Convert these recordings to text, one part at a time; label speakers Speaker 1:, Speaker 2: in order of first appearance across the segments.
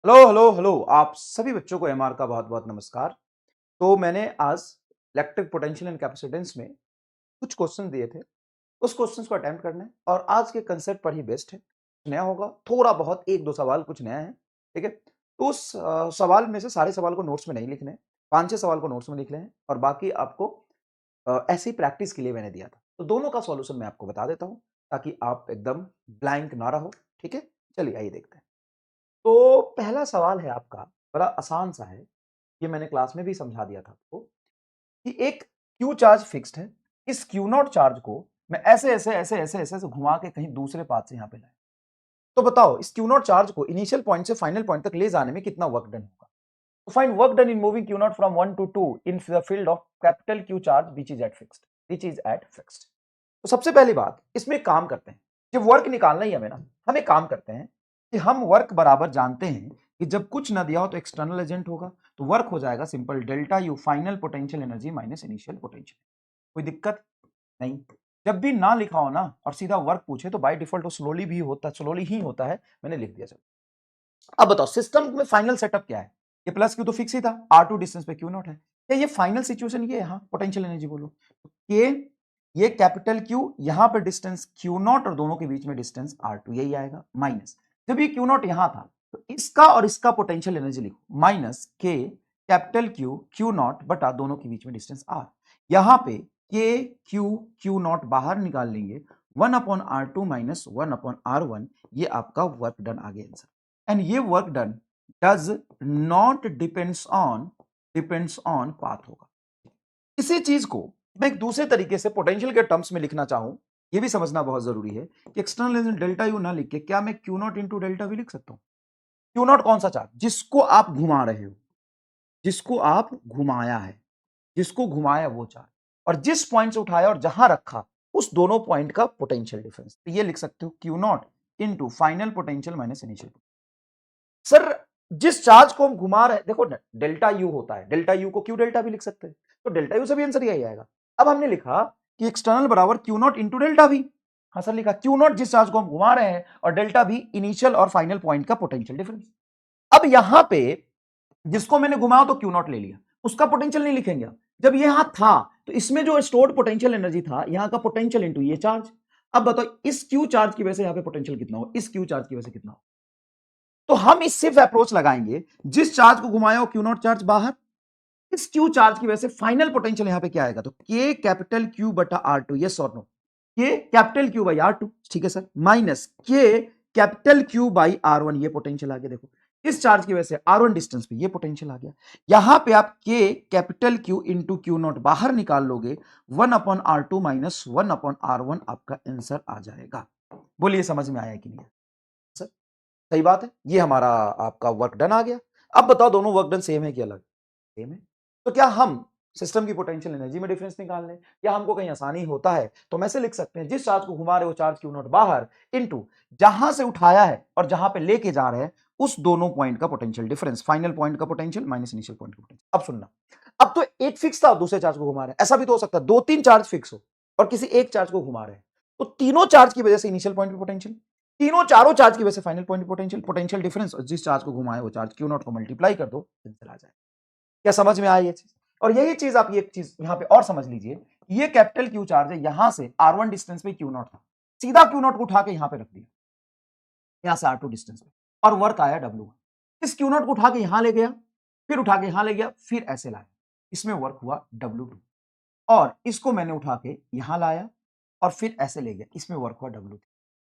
Speaker 1: Hello hello hello आप सभी बच्चों को एमआर का बहुत बहुत नमस्कार। तो मैंने आज इलेक्ट्रिक पोटेंशियल एंड कैपेसिटेंस में कुछ क्वेश्चन दिए थे। उस क्वेश्चंस को अटेम्प्ट करना है और आज के कंसेप्ट पर ही बेस्ड है। नया होगा थोड़ा बहुत, एक दो सवाल कुछ नया है। ठीक है, तो उस सवाल में से सारे सवाल को नोट्स में नहीं लिखने हैं, 5-6 सवाल को नोट्स में लिख लें और बाकी आपको ऐसे ही प्रैक्टिस के लिए मैंने दिया था। तो दोनों का सॉल्यूशन मैं आपको बता देता हूं ताकि आप एकदम ब्लैंक ना रहो। ठीक है, चलिए आइए देखते हैं। तो पहला सवाल है आपका, बड़ा आसान सा है। ये मैंने क्लास में भी समझा दिया था आपको कि एक क्यू चार्ज फिक्स्ड है। इस क्यू नॉट चार्ज को मैं ऐसे ऐसे ऐसे ऐसे ऐसे ऐसे घुमा के कहीं दूसरे पाथ से यहां पे लाया। तो बताओ इस क्यू नॉट चार्ज को इनिशियल पॉइंट से फाइनल पॉइंट तक ले जाने में कितना वर्क डन होगा। तो find work done in moving Q naught from 1 to 2 in the field of capital Q charge which is at fixed. तो सबसे पहली बात, इसमें एक काम करते हैं। जब वर्क निकालना ही हमें ना, हम एक काम करते हैं कि हम वर्क बराबर जानते हैं कि जब कुछ ना दिया हो तो एक्सटर्नल एजेंट होगा। तो वर्क हो जाएगा simple delta U final potential energy minus initial potential. कोई दिक्कत नहीं। जब भी ना लिखा हो ना और सीधा वर्क पूछे तो बाय डिफॉल्ट वो स्लोली ही होता है। मैंने लिख दिया। चलो अब बताओ सिस्टम में फाइनल सेटअप क्या है। ये प्लस क्यू तो फिक्स ही था, R2 डिस्टेंस पे क्यू नॉट है। क्या ये फाइनल सिचुएशन ये है? हाँ, पोटेंशियल एनर्जी बोलो तो के, ये कैपिटल क्यू, यहां पे डिस्टेंस क्यू नॉट और दोनों के बीच में डिस्टेंस R2, यही आएगा माइनस। जब ये क्यू नॉट यहां था तो इसका और इसका पोटेंशियल एनर्जी लिखो minus K capital Q Q not बटा दोनों के बीच में डिस्टेंस R। यहां पे के क्यू क्यू नॉट बाहर निकाल लेंगे, 1/R2 माइनस 1/R1। ये आपका वर्क डन आ गया आंसर। and ये work done does not depends on path होगा। इसी चीज को मैं एक दूसरे तरीके से पोटेंशियल के टर्म्स में लिखना चाहूं, ये भी समझना बहुत जरूरी है कि एक्सटर्नल एजेंट डेल्टा यू ना लिख के क्या मैं Q not into delta we लिख सकता हूं। क्यू नॉट कौन सा चार्ज? जिसको आप घुमा रहे हो, जिसको आप घुमाया है, जिसको घुमाया वो चार्ज, और जिस पॉइंट से उठाया और जहां रखा उस दोनों पॉइंट का पोटेंशियल डिफरेंस। तो ये लिख सकते हो Q not into final potential minus initial. Sir जिस चार्ज को हम घुमा रहे हैं, देखो ना डेल्टा यू होता है, डेल्टा यू को क्यू डेल्टा भी लिख सकते हैं, तो डेल्टा यू से भी आंसर यही आएगा। अब हमने लिखा कि एक्सटर्नल बराबर क्यू नॉट इंटू डेल्टा भी। हाँ सर लिखा क्यू नॉट जिस चार्ज को हम घुमा रहे हैं और डेल्टा भी इनिशियल और फाइनल पॉइंट का पोटेंशियल डिफरेंस। अब यहां पे जिसको मैंने घुमाया तो क्यू नॉट ले लिया, उसका पोटेंशियल नहीं लिखेंगे। जब ये यहां था तो इसमें जो स्टोर्ड पोटेंशियल एनर्जी था, यहां का पोटेंशियल इंटू ये चार्ज। अब बताओ इस क्यू चार्ज की वजह से यहां पे पोटेंशियल कितना हो, इस क्यू चार्ज की वजह से कितना हो। तो हम इस सिर्फ अप्रोच लगाएंगे, जिस चार्ज को घुमाया हो क्यू नॉट चार्ज बाहर, इस क्यू चार्ज की वजह से फाइनल पोटेंशियल यहां पे क्या आएगा, तो के कैपिटल क्यू बटा आर टू, यस और no, K capital Q by R two, ठीक है sir, minus K capital Q by R one, ये पोटेंशियल आ गया। देखो इस चार्ज की वजह से आर वन डिस्टेंस पे ये पोटेंशियल आ गया। यहां पे आप के capital Q into Q not बाहर निकाल लोगे, 1/R2 माइनस 1/R1 आपका आंसर आ जाएगा। बोलिए समझ में आया कि नहीं सर? सही बात है, ये हमारा आपका वर्क डन आ गया। अब बताओ दोनों वर्क डन सेम है कि अलग? सेम है। तो क्या हम सिस्टम की पोटेंशियल एनर्जी में डिफरेंस निकाल लें, या हमको कहीं आसानी होता है तो हम ऐसे लिख सकते हैं, जिस चार्ज को घुमा रहे हो चार्ज क्यू नॉट बाहर इनटू जहां से उठाया है और जहां पे लेके जा रहे हैं उस दोनों पॉइंट का पोटेंशियल डिफरेंस, फाइनल पॉइंट का पोटेंशियल माइनस इनिशियल पॉइंट का पोटेंशियल। अब सुनना, अब तो एक फिक्स था, दूसरे चार्ज को घुमा रहे हैं। ऐसा भी तो हो सकता है दो तीन चार्ज फिक्स हो और किसी एक चार्ज को घुमा रहे हैं, तो तीनों चार्ज की वजह से इनिशियल पॉइंट पे पोटेंशियल, तीनों चारों चार्ज की वजह से final point potential, potential difference और जिस चार्ज को घुमाए वो चार्ज क्यू नॉट को मल्टीप्लाई कर दो, आंसर आ जाए। क्या समझ में आया ये चीज? और यही चीज आप ये चीज यहां पे और समझ लीजिए, ये कैपिटल क्यू चार्ज है, यहां से R1 डिस्टेंस पे क्यू नॉट था, सीधा क्यू नॉट को उठा के यहां पे रख दिया, यहां से R2 डिस्टेंस पे, और वर्क आया W। इस क्यू नॉट को उठा के यहां ले गया, फिर उठा के यहां ले गया, फिर ऐसे लाया, इसमें वर्क हुआ W2। और इसको मैंने उठा के यहां लाया और फिर ऐसे ले गया, इसमें वर्क हुआ W3।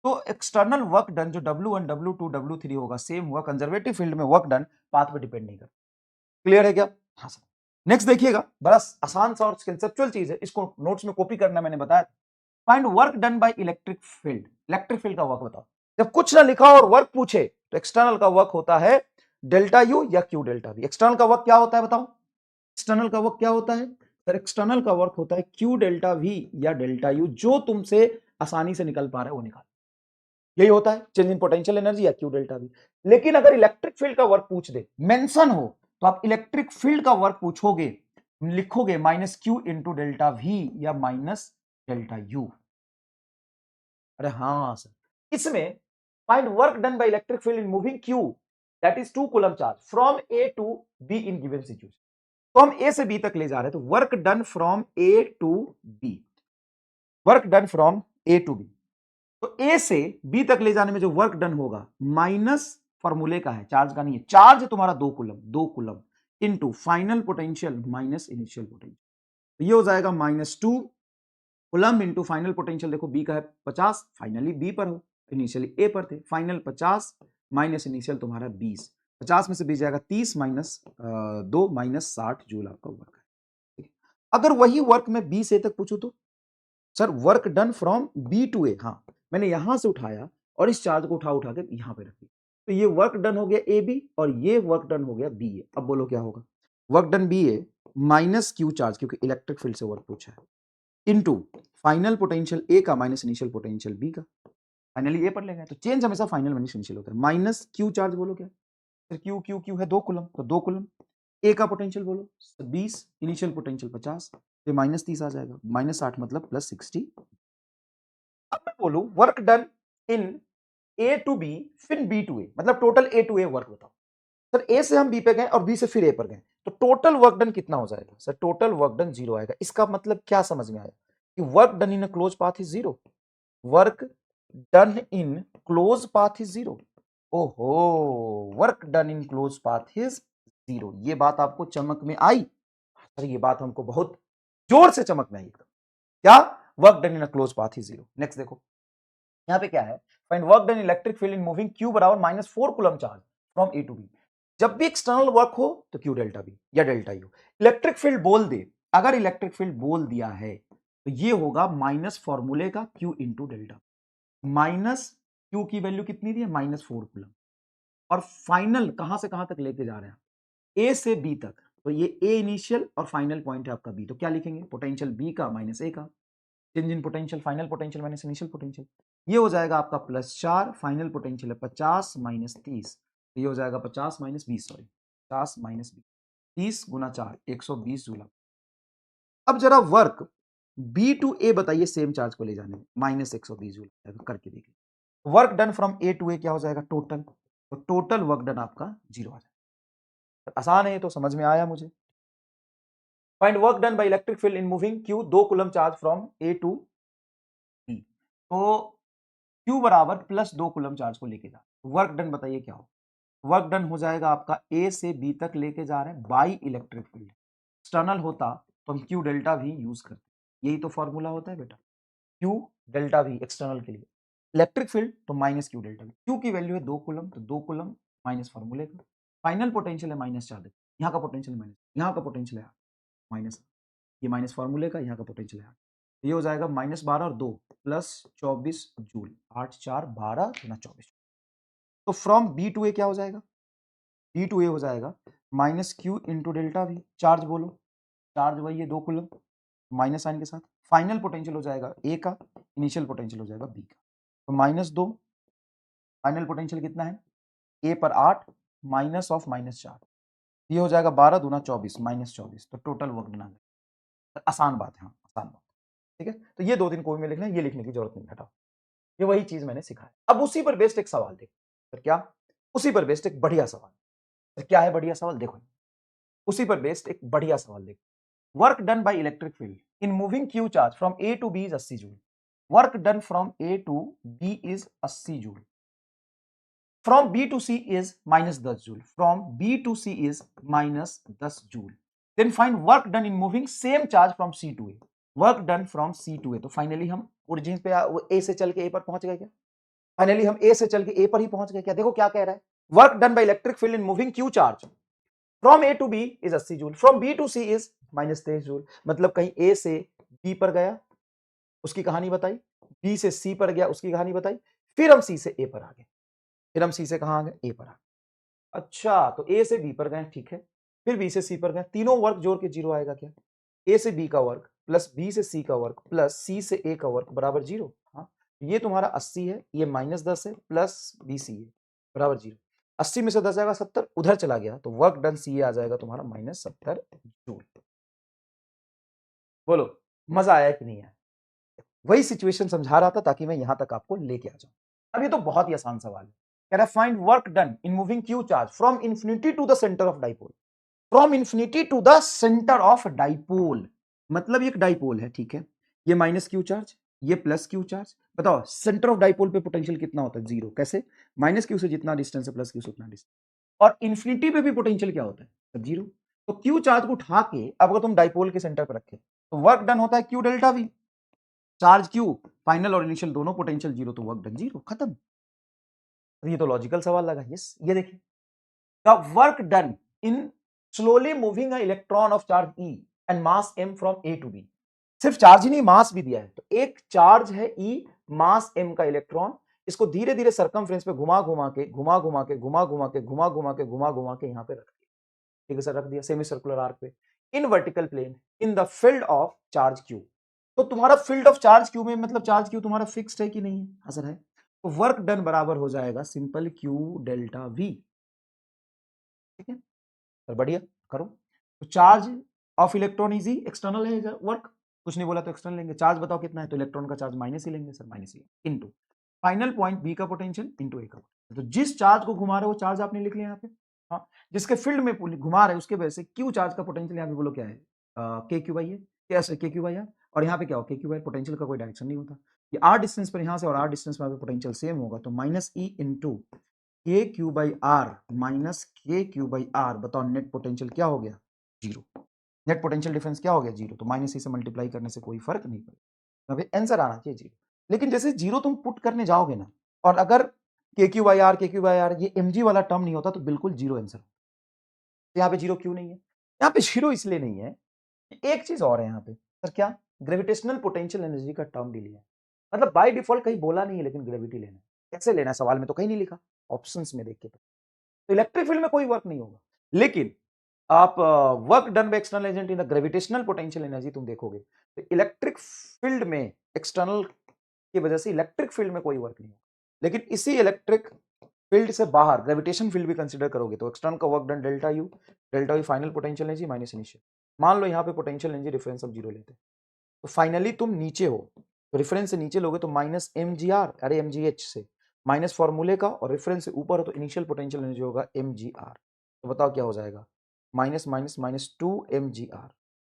Speaker 1: तो एक्सटर्नल वर्क डन जो W1 W2 W3 होगा, सेम हुआ। कंजर्वेटिव फील्ड में वर्क डन पाथ पे डिपेंड नहीं करता। क्लियर है क्या? हाँ सर। नेक्स्ट देखिएगा, बड़ा आसान सा और कंसेप्चुअल चीज है, इसको नोट्स में कॉपी करना मैंने बताया। Find work done by electric field. Electric field का वर्क बताओ। जब कुछ ना लिखा और वर्क पूछे तो एक्सटर्नल का वर्क होता है डेल्टा यू या क्यू डेल्टा वी। एक्सटर्नल का वर्क क्या होता है बताओ? एक्सटर्नल का वर्क क्या होता है सर? एक्सटर्नल का वर्क होता है क्यू डेल्टा वी या डेल्टा यू, जो तुमसे आसानी से निकल पा रहा है वो निकाल, यही होता है चेंज इन पोटेंशियल एनर्जी या क्यू डेल्टा वी। लेकिन अगर इलेक्ट्रिक फील्ड का वर्क पूछ दे, मेंशन हो, तो आप इलेक्ट्रिक फील्ड का वर्क पूछोगे, लिखोगे minus Q into delta V या माइनस डेल्टा यू। अरे हाँ सर, इसमें find work done by electric field in moving Q, that is 2 coulomb charge from A to B in given situation. तो हम ए से बी तक ले जा रहे हैं, तो work done from A to B, work done from A to B. तो ए से बी तक ले जाने में जो वर्क डन होगा माइनस फॉर्मूले का है, चार्ज का नहीं है। चार्ज है तुम्हारा 2 coulomb into final potential minus initial potential, तो ये हो जाएगा -2 कूलम इंटू फाइनल पोटेंशियल। देखो बी का है 50, फाइनली बी पर हो, इनिशियली ए पर थे। फाइनल 50 माइनस इनिशियल तुम्हारा 20, 50 में से 20 जाएगा 30 माइनस 2 माइनस 60 जूल आपका वर्क है। ठीक है? अगर वही वर्क मैं बी से तक पूछूं तो sir work done from B to A, हाँ मैंने यहां से उठाया और इस चार्ज को उठा उठा के यहां पे रख दिया, तो ये वर्क डन हो गया ए बी और ये वर्क डन हो गया बी ए। अब बोलो क्या होगा, वर्क डन बी ए माइनस क्यू चार्ज, क्योंकि इलेक्ट्रिक फील्ड से वर्क पूछा है, इनटू फाइनल पोटेंशियल ए का माइनस इनिशियल पोटेंशियल बी का। फाइनली ए पर ले गए, तो चेंज हमेशा फाइनल माइनस इनिशियल होता है। माइनस क्यू चार्ज बोलो क्या, फिर क्यू क्यू क्यू है 2 कूलम, तो 2 कूलम। ए का पोटेंशियल बोलो 20, इनिशियल पोटेंशियल 50, तो -30 आ जाएगा, -60 मतलब +60। अब मैं बोलूं work done in A to B फिर बी टू ए, मतलब total A to A work बताओ। सर ए से हम बी पे गए और बी से फिर ए पर गए, तो टोटल वर्क डन कितना हो जाएगा? सर टोटल वर्क डन 0 आएगा। इसका मतलब क्या समझ में आया कि work done in close path is 0, work done in close path is 0। ओहो, work done in close path is 0, ये बात आपको चमक में आई? सर ये बात हमको बहुत जोर से चमक में आई। क्या? Work done in close path is 0। Next देखो यहां पे क्या है, find work done electric field in moving q बराबर -4 coulomb charge from A to B. जब भी एक्सटर्नल वर्क हो तो क्यू डेल्टा बी या डेल्टा यू। इलेक्ट्रिक फील्ड बोल दे, अगर इलेक्ट्रिक फील्ड बोल दिया है तो ये होगा माइनस फॉर्मूले का Q into delta. Minus Q की वैल्यू कितनी दी है? -4 कूलम। और फाइनल कहां से कहां तक लेके जा रहे हैं? ए से बी तक, तो ये ए इनिशियल और फाइनल पॉइंट है आपका बी, तो क्या लिखेंगे? पोटेंशियल बी का माइनस ए का, change in potential, final potential minus initial potential, ये हो जाएगा आपका +4, फाइनल पोटेंशियल है 50 माइनस 30, ये हो जाएगा 50 माइनस 20, सॉरी 50 माइनस 20, 30 गुना 4 120 जूल। अब जरा वर्क बी टू ए बताइए, सेम चार्ज को ले जाने में -120 जूल करके देखिए। Work done from A to A क्या हो जाएगा? टोटल, तो टोटल वर्क डन आपका 0 आ जाएगा। आसान है, तो समझ में आया मुझे। Find work done by electric field in moving q 2 coulomb charge from A to B. तो क्यू बराबर +2 कूलम चार्ज को लेके जा, वर्क डन बताइए क्या हो? वर्क डन हो जाएगा आपका ए से बी तक लेके जा रहे हैं बाई इलेक्ट्रिक फील्ड। एक्सटर्नल होता तो हम क्यू डेल्टा भी यूज करते, यही तो फॉर्मूला होता है बेटा, क्यू डेल्टा भी एक्सटर्नल के लिए। इलेक्ट्रिक फील्ड तो माइनस क्यू डेल्टा भी, क्यू की वैल्यू है 2 कूलम, तो 2 कूलम माइनस फॉर्मूले का, फाइनल पोटेंशियल है -4, यहाँ का पोटेंशियल माइनस, यहाँ का पोटेंशियल है माइनस, ये माइनस फॉर्मूले का, यहाँ का पोटेंशियल है, ये हो जाएगा -12 और 2 +24 जूल, 8 4 12 गुना 24। तो फ्रॉम बी टू ए क्या हो जाएगा? बी टू ए हो जाएगा माइनस क्यू इंटू डेल्टा भी। चार्ज बोलो, चार्ज वही है 2 कूलम, माइनस साइन के साथ। फाइनल पोटेंशियल हो जाएगा ए का, इनिशियल पोटेंशियल हो जाएगा बी का, तो -2, फाइनल पोटेंशियल कितना है? ए पर 8 माइनस ऑफ -4, ये हो जाएगा 12 दूना 24 -24, तो टोटल वर्क डन आ गया। आसान बात है, हाँ आसान बात, ठीक है। तो ये 2 दिन कोई में लिखना है, ये लिखने की जरूरत नहीं, हटाओ, ये वही चीज मैंने सिखाया। अब उसी पर बेस्ड एक सवाल देखो, तो क्या? उसी पर बेस्ड एक बढ़िया सवाल, तो क्या है बढ़िया सवाल? देखो, उसी पर बेस्ड एक बढ़िया सवाल देखो। Work done by electric field in moving Q charge from A to B is 80 joule. Work done from A to B is 80 joule, from B to C is -10 joule, from B to C is -10 joule. Then find work done in moving same charge from C to A. Work done from C to A, तो finally हम origin पे ए से चल के ए पर पहुंच गए क्या? फाइनली हम ए से चल के ए पर ही पहुंच गए क्या? देखो क्या कह रहा है, work done by electric field in moving Q charge from A to B is 80 joule, from B to C is -23 joule. मतलब कहीं ए से बी पर गया, उसकी कहानी बताई, बी से सी पर गया, उसकी कहानी बताई, फिर हम सी से ए पर आ गए, फिर हम सी से कहां आ गए? ए पर आ गए। अच्छा, तो ए से बी पर गए, ठीक है, फिर बी से सी पर गए, तीनों वर्क जोड़ के 0 आएगा क्या? ए से बी का वर्क प्लस बी से सी का वर्क प्लस सी से ए का वर्क बराबर 0। हाँ, ये तुम्हारा 80 है, ये -10 है, प्लस BC है बराबर 0। 80 में से 10 जाएगा 70, उधर चला गया, तो वर्क डन सी आ जाएगा तुम्हारा -70 जूल। बोलो मजा आया कि नहीं आया? वही सिचुएशन समझा रहा था ताकि मैं यहां तक आपको लेके आ जाऊं। अब ये तो बहुत ही आसान सवाल है, कह रहा है find work done in moving Q charge from infinity to the centre of dipole, from infinity to the centre of dipole, मतलब ये एक डाइपोल है, ठीक है, ये माइनस क्यू चार्ज, ये प्लस क्यू चार्ज, बताओ सेंटर ऑफ डाइपोल पे पोटेंशियल कितना होता है, जीरो, कैसे, माइनस क्यू से जितना डिस्टेंस है प्लस क्यू से उतना डिस्टेंस, और इंफिनिटी पे भी पोटेंशियल क्या होता है, सब जीरो। तो क्यू चार्ज को उठा के अब अगर तुम डाइपोल के सेंटर पर रखे तो वर्क डन होता है Q delta we, charge Q, final और इनिशियल दोनों पोटेंशियल जीरो, तो वर्क डन जीरो, खत्म। तो ये तो लॉजिकल सवाल लगा, यस, ये देखिए the work done in slowly moving a electron of charge e and mass m from A to B, सिर्फ चार्ज ही नहीं मास भी दिया है, तो एक चार्ज है ई, मास एम का इलेक्ट्रॉन, इसको धीरे धीरे सर्कमफ्रेंस पे घुमा घुमा के घुमा घुमा के घुमा घुमा के घुमा घुमा के घुमा घुमा के यहाँ पे रख दिया, ठीक है सर, रख दिया सेमी सर्कुलर आर्क पे in vertical plane in the field of charge q. तो तुम्हारा फील्ड ऑफ चार्ज क्यू में मतलब चार्ज क्यू तुम्हारा फिक्स्ड है कि नहीं है, हाँ सर है, तो वर्क डन बराबर हो जाएगा सिंपल क्यू डेल्टा वी, ठीक है सर, बढ़िया, करो। तो charge of electron is external है, वर्क कुछ नहीं बोला तो एक्सटर्नल लेंगे, चार्ज बताओ कितना है, तो इलेक्ट्रॉन का चार्ज माइनस ही लेंगे सर, माइनस ही इनटू फाइनल पॉइंट बी का पोटेंशियल इनटू ए का पोटेंशियल, तो जिस चार्ज को घुमा रहे हो वो चार्ज आपने लिख लिया यहाँ पे, हाँ, जिसके फील्ड में घुमा रहे हैं उसके वजह से क्यू चार्ज का पोटेंशियल यहाँ पे बोलो क्या है, के क्यू बाई है, कैसे के क्यू बाई आर, और यहाँ पे क्या हो के क्यू बाई, पोटेंशियल का कोई डायरेक्शन नहीं होता, ये आर डिस्टेंस पर यहाँ से और आर डिस्टेंस में पोटेंशियल सेम होगा, तो माइनस ई इंटू के Q by r minus k Q by are, बताओ नेट पोटेंशियल क्या हो गया, जीरो, नेट पोटेंशियल डिफरेंस क्या हो गया, जीरो, तो माइनस ई से मल्टीप्लाई करने से कोई फर्क नहीं पड़ेगा, अभी आंसर आना चाहिए जीरो। लेकिन जैसे जीरो तुम पुट करने जाओगे ना, और अगर के क्यू बाई आर के क्यू बाई आर ये एम जी वाला टर्म नहीं होता तो बिल्कुल जीरो आंसर, तो यहाँ पे जीरो क्यों नहीं है, यहाँ पे जीरो इसलिए नहीं है, एक चीज और है यहाँ पे सर, क्या, ग्रेविटेशनल पोटेंशियल एनर्जी का टर्म भी लिया है, मतलब बाय डिफॉल्ट कहीं बोला नहीं है लेकिन ग्रेविटी लेना है, कैसे लेना है सवाल में तो कहीं नहीं लिखा, ऑप्शंस में देख के, तो इलेक्ट्रिक फील्ड में कोई वर्क नहीं होगा, लेकिन आप work done by external agent in the gravitational potential energy तुम देखोगे तो इलेक्ट्रिक फील्ड में एक्सटर्नल की वजह से इलेक्ट्रिक फील्ड में कोई वर्क नहीं होगा, लेकिन इसी इलेक्ट्रिक फील्ड से बाहर ग्रेविटेशन फील्ड भी कंसीडर करोगे तो एक्सटर्नल का work done delta U final potential energy minus initial, मान लो यहाँ पे पोटेंशियल एनर्जी डिफरेंस अब जीरो लेते हैं, तो फाइनली तुम नीचे हो, तो रेफरेंस से नीचे लोगे तो माइनस एम जी आर, अरे एम जी एच से माइनस फॉर्मूले का, और रेफरेंस से ऊपर हो तो इनिशियल पोटेंशियल एनर्जी होगा एम जी आर, तो बताओ क्या हो जाएगा, minus minus minus two m g r,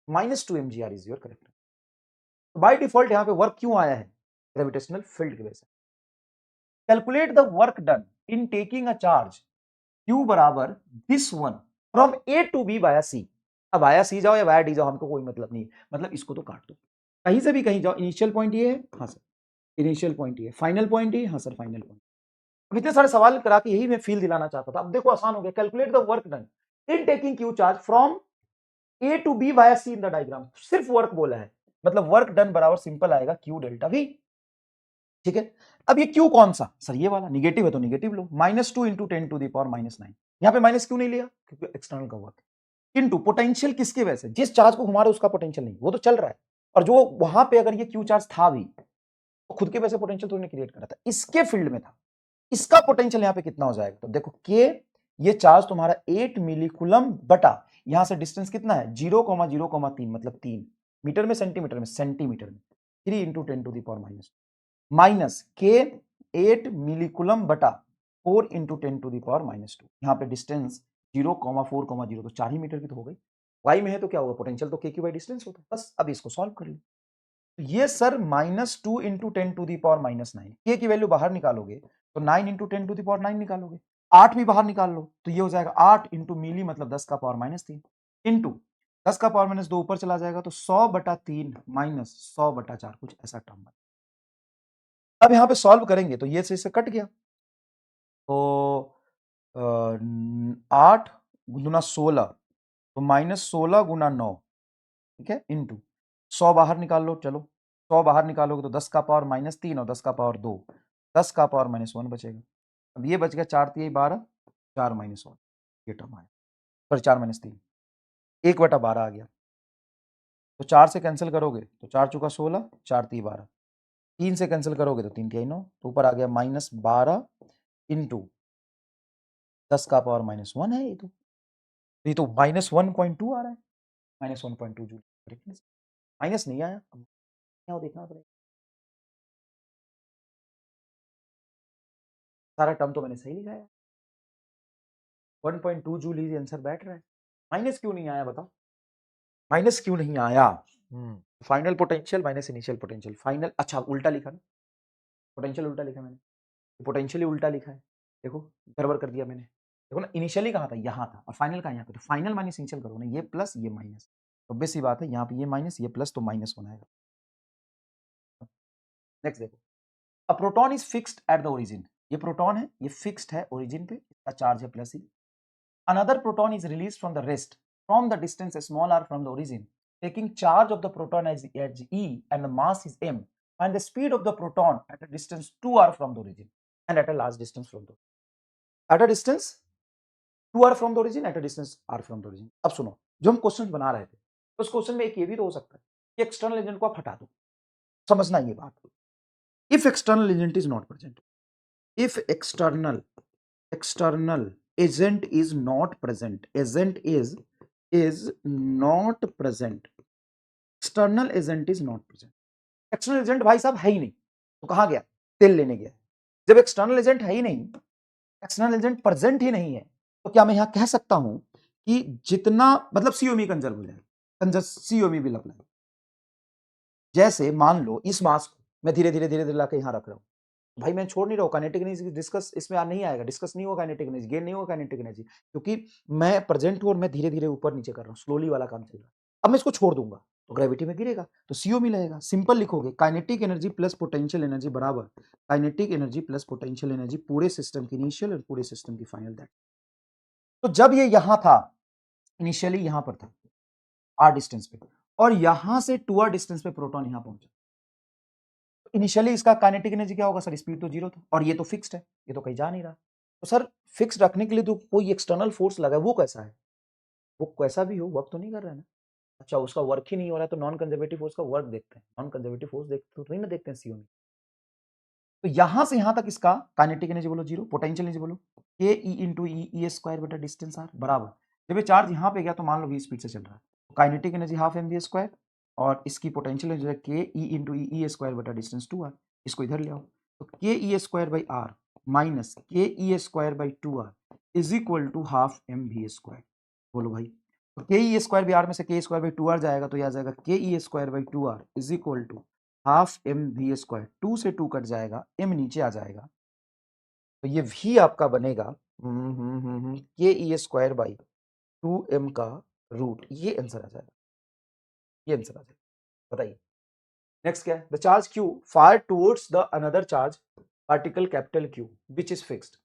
Speaker 1: minus two m g r is your correct, by default यहाँ पे वर्क क्यों आया है, ग्रेविटेशनल फील्ड की वजह से। Calculate the work done in taking a charge Q बराबर this one from A to B via C, अब वाया सी जाओ या वाया डी जाओ हमको कोई मतलब नहीं, मतलब इसको तो काट दो, कहीं से भी कहीं जाओ, इनिशियल पॉइंट ये है, हाँ सर इनिशियल पॉइंट ये, फाइनल पॉइंट ये, हाँ सर फाइनल पॉइंट। अब इतने सारे सवाल करा के यही मैं फील दिलाना चाहता था, अब देखो आसान हो गया, calculate the work done in taking q charge from A to B via C in the diagram, सिर्फ वर्क बोला है, मतलब वर्क डन बराबर सिंपल आएगा क्यू डेल्टा वी, ठीक है। अब ये क्यू कौन सा, सर ये वाला, निगेटिव है तो निगेटिव लो, minus two into ten to the power minus nine, यहाँ पे माइनस क्यों नहीं लिया, क्योंकि एक्सटर्नल का वर्क, किंतु पोटेंशियल किसके वजह से, जिस चार्ज को घुमा रहे उसका पोटेंशियल नहीं, वो तो चल रहा है, और जो वहां पे अगर ये क्यू चार्ज था भी तो खुद के वजह से पोटेंशियल तो क्रिएट करा था, इसके फील्ड में था, इसका पोटेंशियल यहाँ पे कितना हो जाएगा, तो देखो के, ये चार्ज तुम्हारा 8 मिलीकुलम बटा, यहां से डिस्टेंस कितना है 0,0,3 मतलब 3 मीटर में सेंटीमीटर में, सेंटीमीटर में 3 into ten to the power minus, minus के 8 मिलीकुलम बटा 4 into ten to the power minus 2, यहाँ पे डिस्टेंस 0,4,0 तो 4 ही मीटर की तो हो गई, वाई में है तो क्या होगा, पोटेंशियल तो के क्यू बाई डिस्टेंस होता है, बस अब इसको सॉल्व कर लो, तो ये sir minus two into ten to the power minus nine, k की वैल्यू बाहर निकालोगे तो 9 इंटू टेन टू दावर 9 निकालोगे, 8 भी बाहर निकाल लो तो ये हो जाएगा 8 इंटू मिली मतलब 10 का पावर माइनस 3 इंटू 10 का पावर माइनस 2 ऊपर चला जाएगा तो 100/3 माइनस 100/4 कुछ ऐसा टर्म बना। अब यहाँ पे सॉल्व करेंगे तो ये से इससे कट गया, तो 8 गुना 16 तो माइनस 16 गुना 9, ठीक है, इंटू 100 बाहर निकाल लो, चलो 100 बाहर निकालोगे तो 10 का पावर माइनस 3 और 10 का पावर 2, 10 का पावर माइनस 1 बचेगा, अब ये बच गया 4 3 12, 4 माइनस 1, ये टर्म आया, पर 4 माइनस 3 1/12 आ गया, तो 4 से कैंसिल करोगे तो 4 चुका 16, 4 3 12, 3 से कैंसिल करोगे तो 3 3 9, तो ऊपर आ गया माइनस 12 इंटू 10 का पावर माइनस 1 है, ये तो माइनस 1.2 आ रहा है, माइनस 1.2 जूल, माइनस नहीं आया, क्या देखना पड़ेगा। सारा टर्म तो मैंने सही लिखा है। 1.2 जूल ही आंसर बैठ रहा है। माइनस क्यों नहीं आया बताओ, माइनस क्यों नहीं आया? Final potential minus initial potential, final अच्छा उल्टा लिखा ना, पोटेंशियल उल्टा लिखा मैंने, पोटेंशियल ही उल्टा लिखा है। देखो गड़बड़ कर दिया मैंने, देखो ना इनिशियली कहाँ था, यहाँ था, और फाइनल कहाँ यहाँ पे, तो फाइनल माइनस इनिशियल करो ना, ये प्लस ये माइनस, तो ऑब्वियस सी बात है यहाँ पे ये माइनस ये प्लस, तो माइनस होना है। नेक्स्ट देखो, a proton is fixed at the origin, ये प्रोटॉन है, ये फिक्स्ड है ओरिजिन पे, इसका चार्ज है प्लस ही। Another proton is release from the rest from the distance small r from the origin, taking charge of the proton as e and the mass is m, and the speed of the proton at a distance 2r from the origin and at a large distance from the at a distance 2r from the origin at a distance r from the origin। अब सुनो, जो हम question बना रहे थे, उस question में एक ये भी तो हो सकता है कि एक्सटर्नल एजेंट को आप हटा दो, समझना ये बात। If external agent is not present, if external agent is not present, agent is not present, external agent is not present, external agent भाई साहब है ही नहीं, तो कहां गया, तेल लेने गया। जब एक्सटर्नल एजेंट है ही नहीं, एक्सटर्नल एजेंट प्रेजेंट ही नहीं है, तो क्या मैं यहां कह सकता हूं कि जितना मतलब सीओमी कंजर्व हो जाएगा, सीओमी विल अप्लाई। जैसे मान लो इस मास को मैं धीरे धीरे लाके यहां रख रहा हूं, भाई मैं छोड़ नहीं रहा हूँ, काइनेटिक एनर्जी डिस्कस इसमें नहीं आएगा, डिस्कस नहीं होगा काइनेटिक एनर्जी, गेन नहीं होगा काइनेटिक एनर्जी, क्योंकि मैं प्रेजेंट हूं और मैं धीरे धीरे ऊपर नीचे कर रहा हूँ, स्लोली वाला काम चल रहा है। अब मैं इसको छोड़ दूंगा तो ग्रेविटी में गिरेगा, तो सीओ मिलेगा। सिंपल लिखोगे, kinetic energy plus potential energy बराबर kinetic energy plus potential energy पूरे सिस्टम की इनिशियल और पूरे सिस्टम की फाइनल। दैट तो जब ये यहां था, इनिशियली यहां पर था आर डिस्टेंस पे, और यहां से 2r डिस्टेंस पे प्रोटॉन यहां पहुंचा, इनिशियली इसका काइनेटिक एनर्जी क्या होगा सर, स्पीड तो 0 था, और ये तो फिक्स्ड है, ये तो कहीं जा नहीं रहा, तो सर फिक्स रखने के लिए तो कोई एक्सटर्नल फोर्स लगा है, वो कैसा है, वो कैसा भी हो वर्क तो नहीं कर रहा है ना। अच्छा उसका वर्क ही नहीं हो रहा है, तो नॉन कंजर्वेटिव फोर्स का वर्क देखते हैं, नॉन कंजर्वेटिव फोर्स देखते तो नहीं ना देखते हैं सीओ में। तो यहां से यहां तक इसका काइनेटिक एनर्जी बोलो 0, पोटेंशियल एनर्जी बोलो के ई इंटू ई स्क्वायर बटा डिस्टेंस आर बराबर, जब ये चार्ज यहां पे गया तो मान लो v स्पीड से चल रहा है, तो kinetic energy half m v square, और इसकी potential energy K e into e square बटा डिस्टेंस 2r, इसको इधर ले आओ, तो K e square by r minus K e square by 2r is equal to half m v square. बोलो भाई, तो K e square by are में से के स्क्वायर बाई 2r जाएगा, तो यह आ जाएगा K e square by 2r is equal to half m v square, 2 से 2 कट जाएगा, m नीचे आ जाएगा, तो ये v आपका बनेगा के ई स्क्वायर बाई 2m का रूट, ये आंसर आ जाएगा, ये आंसर आ जाएगा। बताइए नेक्स्ट क्या है, the charge q fire towards the another charge particle capital Q which is fixed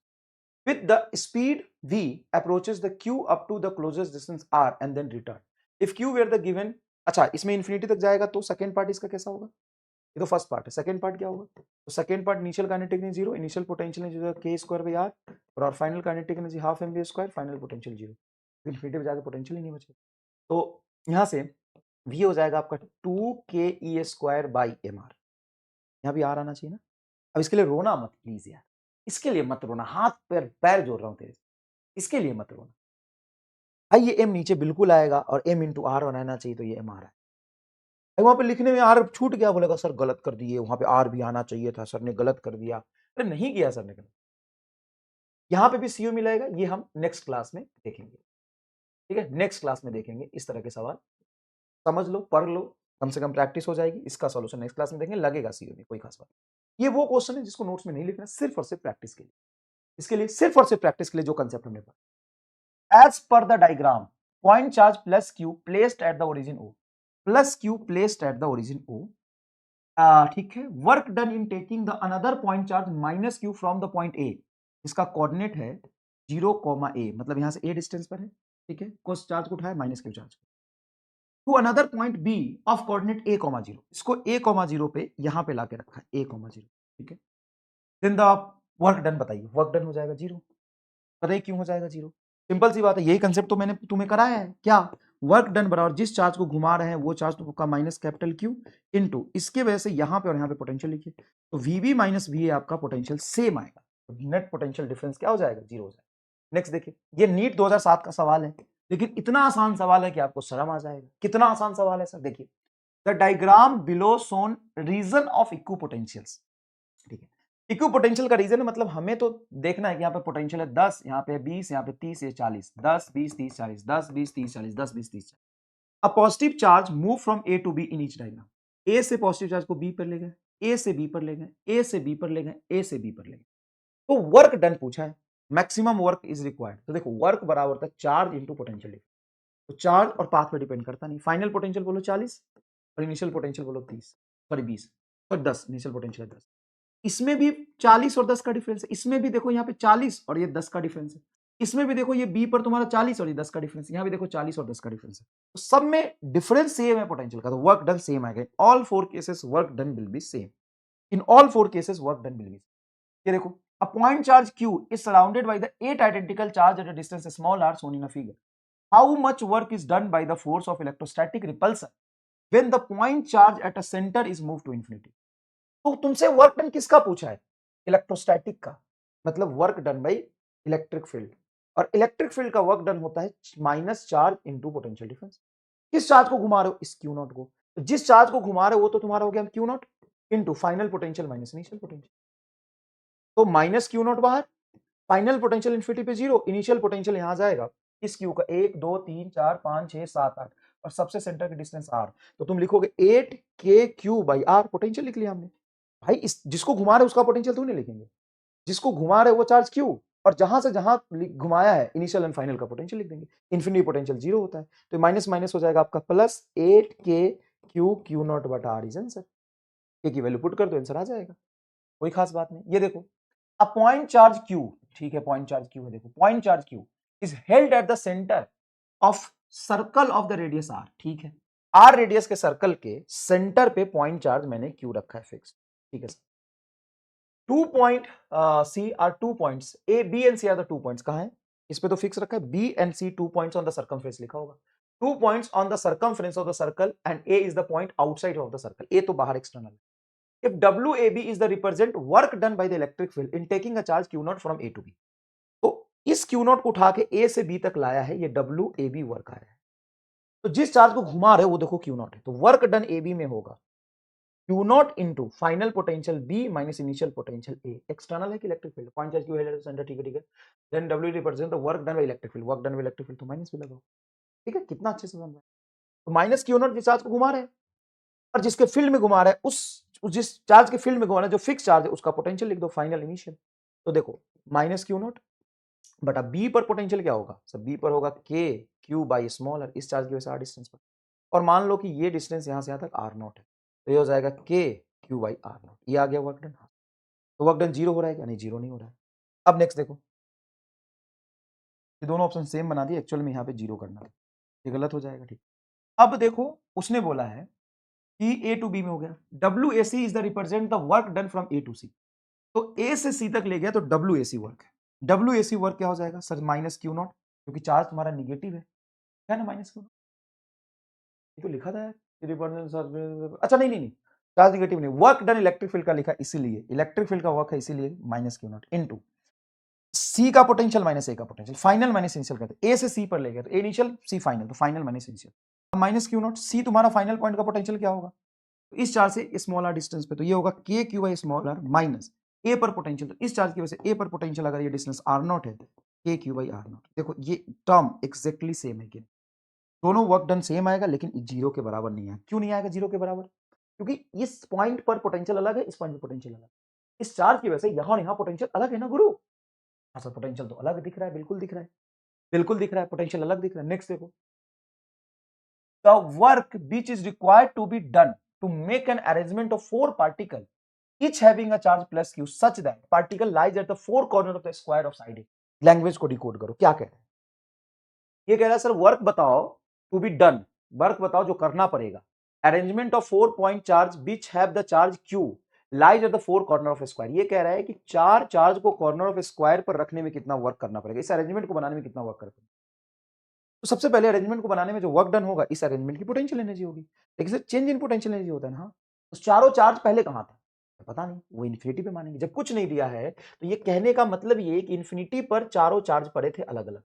Speaker 1: with the speed v approaches the q up to the closest distance r and then return if q were the given। अच्छा इसमें infinity तक जाएगा तो second part इसका कैसा होगा, ये तो फर्स्ट पार्ट है, सेकंड पार्ट क्या होगा, तो second part initial kinetic energy 0, initial potential energy k square by r, और final kinetic energy half m v square, final potential 0, infinity पे जाकर पोटेंशियल ही नहीं बचेगा, तो यहां से v हो जाएगा आपका 2 के e square by M R, यहाँ भी आर आना चाहिए ना। अब इसके लिए रोना मत प्लीज यार, इसके लिए मत रोना, हाथ पैर पैर जोड़ रहा हूं तेरे से, इसके लिए मत रोना भाई, ये m नीचे बिल्कुल आएगा और m इंटू आर आना चाहिए, तो ये m आ रहा है, वहां पे लिखने में आर छूट गया, बोलेगा सर गलत कर दिए, वहां पे आर भी आना चाहिए था, सर ने गलत कर दिया, अरे नहीं किया सर ने गलत, यहां पे भी सीओ मिलेगा, ये हम नेक्स्ट क्लास में देखेंगे, ठीक है, नेक्स्ट क्लास में देखेंगे इस तरह के सवाल, समझ लो पढ़ लो, कम से कम प्रैक्टिस हो जाएगी, इसका सॉल्यूशन नेक्स्ट क्लास में देखेंगे, लगेगा सीओ में कोई खास बात। ये वो क्वेश्चन है जिसको नोट्स में नहीं लिखना, सिर्फ और सिर्फ प्रैक्टिस के लिए, इसके लिए सिर्फ और सिर्फ प्रैक्टिस के लिए जो कंसेप्ट हमने पढ़ा। As per the diagram point charge plus q placed at the origin O, plus q placed at the origin O, ठीक है, work done in taking the another point charge minus q from the point A, इसका coordinate है 0, a, मतलब यहां से a distance पर है, ठीक है, कोस चार्ज को उठाया minus q charge, to another point b of coordinate a, 0, इसको a, 0 पे यहां पे लाके रखा है a, 0, ठीक है, देन द वर्क डन, बताइए वर्क डन हो जाएगा 0, बताइए क्यों हो जाएगा 0, सिंपल सी बात है, यही कंसेप्ट तो मैंने तुम्हें कराया है, क्या वर्क डन बराबर जिस चार्ज को घुमा रहे हैं वो चार्ज तो का माइनस कैपिटल क्यू इनटू इसके वजह से यहां पे और यहां पे पोटेंशियल लिखिए, तो वीबी माइनस वी आपका पोटेंशियल सेम आएगा, तो नेट पोटेंशियल डिफरेंस क्या हो जाएगा, 0 हो जाएगा। नेक्स्ट देखिए, ये नीट 2007 का सवाल है, लेकिन इतना आसान सवाल है कि आपको शर्म आ जाएगा, कितना आसान सवाल है सर, देखिए the diagram below shows region of equipotentials, ठीक है, इक्वी पोटेंशियल का रीजन है, मतलब हमें तो देखना है कि यहाँ पे पोटेंशियल है 10, यहाँ पे 20, यहाँ पे 30, ये 40, 10 20 30 40, 10 20 30 40, 10 20 30 40। A positive charge move from A to B in each diagram. A से पॉजिटिव चार्ज को B पर ले गए, A से B पर ले गए, A से B पर ले गए, A से B पर ले गए। तो वर्क डन पूछा है, मैक्सिमम वर्क इज रिक्वायर्ड। तो देखो वर्क बराबर होता है चार्ज इंटू पोटेंशियल। तो चार्ज और पाथ पे डिपेंड करता नहीं। फाइनल पोटेंशियल बोलो 40 और इनिशियल पोटेंशियल बोलो 30, सॉरी 20 और 10, इनिशियल पोटेंशियल 10। इसमें भी 40 और 10 का डिफरेंस है। इसमें भी देखो यहाँ पे 40 और ये 10 का डिफरेंस है। इसमें भी देखो ये बी पर तुम्हारा 40 और ये 10 का डिफरेंस है। यहाँ भी देखो 40 और 10 का डिफरेंस है। तो सब में डिफरेंस सेम है पोटेंशियल का, तो वर्क डन सेम आएगा। All four cases work done will be same. In all four cases work done will be. ये देखो, a point charge q is surrounded by the 8 identical charge at a distance small r shown in a figure. How much work is done by the force of electrostatic repulsion when the point charge at a center is moved to infinity? तो तुमसे work done किसका पूछा है? Electrostatic का, मतलब work done by electric field. और electric field का work done होता है minus charge into potential difference. किस चार्ज को घुमा रहे हो? इस क्यू नॉट को। तो जिस चार्ज को घुमा रहे हो वो तो तुम्हारा हो गया Q not into final potential minus initial potential. तो माइनस क्यू नॉट बाहर, फाइनल पोटेंशियल इन्फिनिटी पे 0, इनिशियल पोटेंशियल यहां जाएगा इस क्यू का 1 2 3 4 5 6 7 8 और सबसे सेंटर की डिस्टेंस r। तो तुम लिखोगे 8 k q by r, potential लिख लिया हमने। भाई इस जिसको घुमा रहे उसका पोटेंशियल तो नहीं लिखेंगे, जिसको घुमा रहे वो चार्ज q, और जहां से जहां घुमाया है इनिशियल एंड फाइनल का पोटेंशियल लिख देंगे। इन्फिनिटी पोटेंशियल 0 होता है, तो माइनस माइनस हो जाएगा आपका प्लस 8 k q नॉट बटा r इज आंसर। k की वैल्यू पुट कर दो, आंसर आ जाएगा, कोई खास बात नहीं। ये देखो, अ पॉइंट चार्ज q, ठीक है पॉइंट चार्ज q है, देखो point charge q is held at the centre of circle of the radius r, ठीक है r रेडियस के सर्कल के सेंटर पे पॉइंट चार्ज मैंने q रखा है फिक्स, ठीक है। Two point C are two points, A B and C are the two points. कहां है? इस पे तो फिक्स रखा है, B and C two points on the circumference लिखा होगा। Two points on the circumference of the circle and A is the point outside of the circle. A तो बाहर एक्सटर्नल है। If WAB is the represent work done by the electric field in taking a charge Q naught from A to B, तो इस Q naught को उठा के A से B तक लाया है, ये WAB वर्क आया है। तो जिस चार्ज को घुमा रहे हो वो देखो Q naught है, तो वर्क डन AB में होगा Q naught into final potential B minus initial potential A। External है कि electric field, point charge Q है सेंटर, ठीक है ठीक है। Then W represent the work done by electric field, work done by electric field, तो minus भी लगाओ, ठीक है। कितना अच्छे से समझ रहा है। तो माइनस Q naught जिस चार्ज को घुमा रहे हैं और जिसके फील्ड में घुमा रहा है उस जिस चार्ज के फील्ड में घुमा रहा है जो फिक्स चार्ज है उसका पोटेंशियल लिख दो, फाइनल इनिशियल। तो देखो माइनस क्यू नॉट बटा बी पर पोटेंशियल क्या होगा? सब बी पर होगा के क्यू बाई स्मॉलर, इस चार्ज की वजह से आर डिस्टेंस पर। और मान लो कि ये डिस्टेंस यहां से यहां तक आर नॉट है, तो ये हो जाएगा के क्यू बाई आर नॉट। ये आ गया वर्क डन। तो वर्क डन जीरो हो रहा है क्या? नहीं, जीरो नहीं हो रहा है। अब नेक्स्ट देखो, ये दोनों ऑप्शन सेम बना दिए, एक्चुअल में यहाँ पे जीरो करना है, ये गलत हो जाएगा, ठीक। अब देखो उसने बोला है कि ए टू बी में हो गया, W A C is the represent the work done from A to C. तो ए से सी तक ले गया तो डब्ल्यू ए सी वर्क है। डब्ल्यू ए सी वर्क क्या हो जाएगा सर? माइनस क्यू नॉट, क्योंकि चार्ज तुम्हारा निगेटिव है ना, माइनस क्यू नॉट। ये तो लिखा था यार, अच्छा नहीं नहीं नहीं, चार्ज निगेटिव नहीं, वर्क डन इलेक्ट्रिक फील्ड का लिखा, इसीलिए इलेक्ट्रिक फील्ड का वर्क है, इसीलिए माइनस क्यू नॉट इनटू सी का पोटेंशियल माइनस ए का पोटेंशियल, फाइनल माइनस इनिशियल करते हैं। ए से सी पर ले गया तो इनिशियल सी फाइनल, तो फाइनल माइनस इनिशियल। अब माइनस क्यू नॉट, सी तुम्हारा फाइनल पॉइंट का पोटेंशियल क्या होगा? तो इस चार्ज से स्मॉल आर डिस्टेंस पे, तो ये होगा K Q by small r minus A पर पोटेंशियल, तो इस चार्ज की वजह से ए पर पोटेंशियल अगर ये डिस्टेंस आर नॉट है, के क्यू बाई आर नॉट। देखो ये टर्म एक्जेक्टली सेम है, दोनों वर्क डन सेम आएगा, लेकिन जीरो के बराबर नहीं है। क्यों नहीं आएगा जीरो के बराबर? क्योंकि इस पॉइंट पर पोटेंशियल अलग है, इस पॉइंट पर पोटेंशियल अलग है। इस चार्ज की वजह से यहां और यहां पोटेंशियल अलग है ना गुरु। अच्छा पोटेंशियल तो अलग दिख रहा है, बिल्कुल दिख रहा है, बिल्कुल दिख रहा है, पोटेंशियल अलग दिख रहा है। नेक्स्ट देखो, the work which is required to be done to make an arrangement of four particles each having a charge plus q such that particle lies at the four corner of the square of side A। Language को decode करो, क्या कह रहे हैं? ये कह रहा है सर वर्क बताओ टू बी डन, वर्क बताओ जो करना पड़ेगा, arrangement of 4 point charge which have the charge q lies at the four corner of square. ये कह रहा है कि चार चार्ज को कॉर्नर ऑफ स्क्वायर पर रखने में कितना वर्क करना पड़ेगा, इस अरेंजमेंट को बनाने में कितना वर्क करना पड़ेगा। तो सबसे पहले अरेंजमेंट को बनाने में जो वर्क डन होगा, इस अरेंजमेंट की पोटेंशियल एनर्जी होगी। लेकिन चेंज इन पोटेंशियल एनर्जी होता है ना, तो चारों चार्ज पहले कहां था पता नहीं, वो इन्फिनिटी पे मानेंगे। जब कुछ नहीं दिया है तो ये कहने का मतलब ये कि इन्फिनिटी पर चारों चार्ज पड़े थे अलग अलग,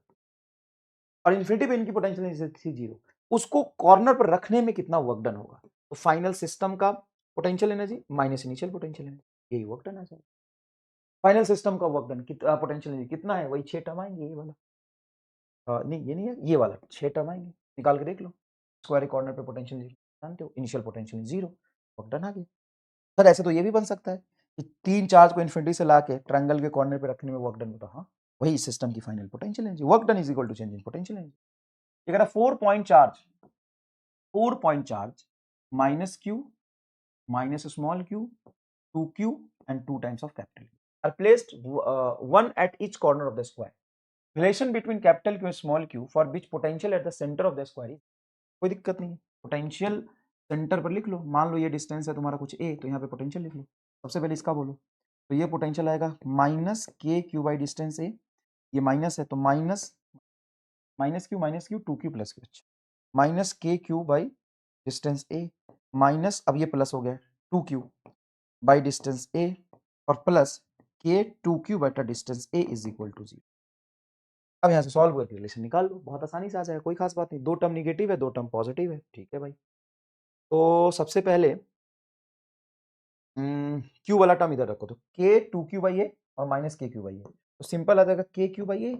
Speaker 1: और इन्फिनिटी पे इनकी पोटेंशियल एनर्जी थी जीरो। उसको कॉर्नर पर रखने में कितना वर्क डन होगा, तो फाइनल सिस्टम का potential energy minus initial potential energy, यही वर्क डन आ जाएगा। फाइनल सिस्टम का वर्क डन पोटेंशियल एनर्जी कितना है, वही 6 टर्म आएंगे, ये वाला। नहीं ये नहीं है, ये वाला 6 टर्म आएंगे, निकाल के देख लो। स्क्वायर कॉर्नर पे पोटेंशियल जीरो जानते हो, initial potential zero, work done आ गया। सर ऐसे तो ये भी बन सकता है कि 3 चार्ज को इन्फिनिटी से लाके ट्रायंगल के कॉर्नर पे रखने में वर्क डन होता। हाँ, वही सिस्टम की final potential energy, work done is equal to change in potential energy. ये कह रहा 4 point charge minus q minus small q, 2q and 2 times of capital Q are placed one at each corner of the square. Relation between capital Q and small q for which potential at the center of the square is, कोई दिक्कत नहीं है, potential centre पर लिख लो। मान लो ये distance है तुम्हारा कुछ a, तो यहाँ पे पोटेंशियल लिख लो। सबसे पहले इसका बोलो, तो ये पोटेंशियल आएगा minus k Q by distance a, ये माइनस है तो minus minus q 2q plus q, अच्छा minus k Q by distance a minus, अब ये प्लस हो गया 2q बाई डिस्टेंस a और प्लस के 2q बटा distance a is equal to 0। अब यहाँ से सॉल्व करके रिलेशन निकाल लो, बहुत आसानी से आ जाएगा, कोई खास बात नहीं। 2 टर्म निगेटिव है, 2 टर्म पॉजिटिव है, ठीक है भाई। तो सबसे पहले q वाला टर्म इधर रखो, तो के 2q बाई ए और माइनस के क्यू बाई ए, तो सिंपल आ जाएगा के क्यू बाई ए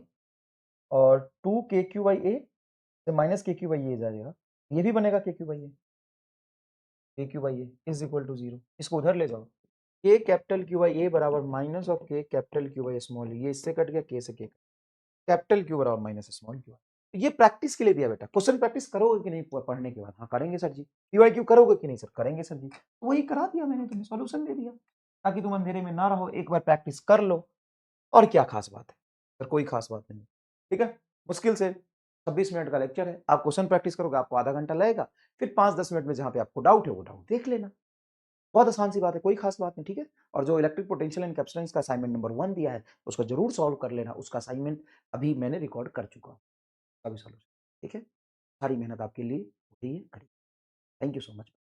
Speaker 1: और 2 के क्यू बाई ए से माइनस के क्यू बाई ए जाएगा, ये भी बनेगा के Q by a, k Q by a is equal to 0। इसको उधर ले जाओ, के कैपिटल क्यू बाई ए बराबर माइनस ऑफ के कैपिटल क्यू बाई स्मॉल, ये इससे कट गया, के से के, कैपिटल क्यू बराबर माइनस स्मॉल क्यू। तो ये प्रैक्टिस के लिए दिया बेटा, क्वेश्चन प्रैक्टिस करोगे कि नहीं पढ़ने के बाद? हाँ करेंगे सर जी। पीवाई क्यू करोगे कि नहीं सर? करेंगे सर जी। तो वही करा दिया मैंने, तुम्हें सॉल्यूशन दे दिया ताकि तुम अंधेरे में ना रहो, एक बार प्रैक्टिस कर लो। और क्या खास बात है सर? कोई खास बात नहीं, ठीक है। मुश्किल से 26 मिनट का लेक्चर है, आप क्वेश्चन प्रैक्टिस करोगे आपको आधा घंटा लगेगा, फिर 5-10 मिनट में जहाँ पे आपको डाउट है वो डाउट देख लेना। बहुत आसान सी बात है, कोई खास बात नहीं, ठीक है। और जो इलेक्ट्रिक पोटेंशियल एंड कैपेसिटेंस का असाइनमेंट नंबर 1 दिया है उसको जरूर सॉल्व कर लेना, उसका असाइनमेंट अभी मैंने रिकॉर्ड कर चुका हूँ, अभी सॉल्यूशन, ठीक है। सारी मेहनत आपके लिए होती है, थैंक यू सो मच।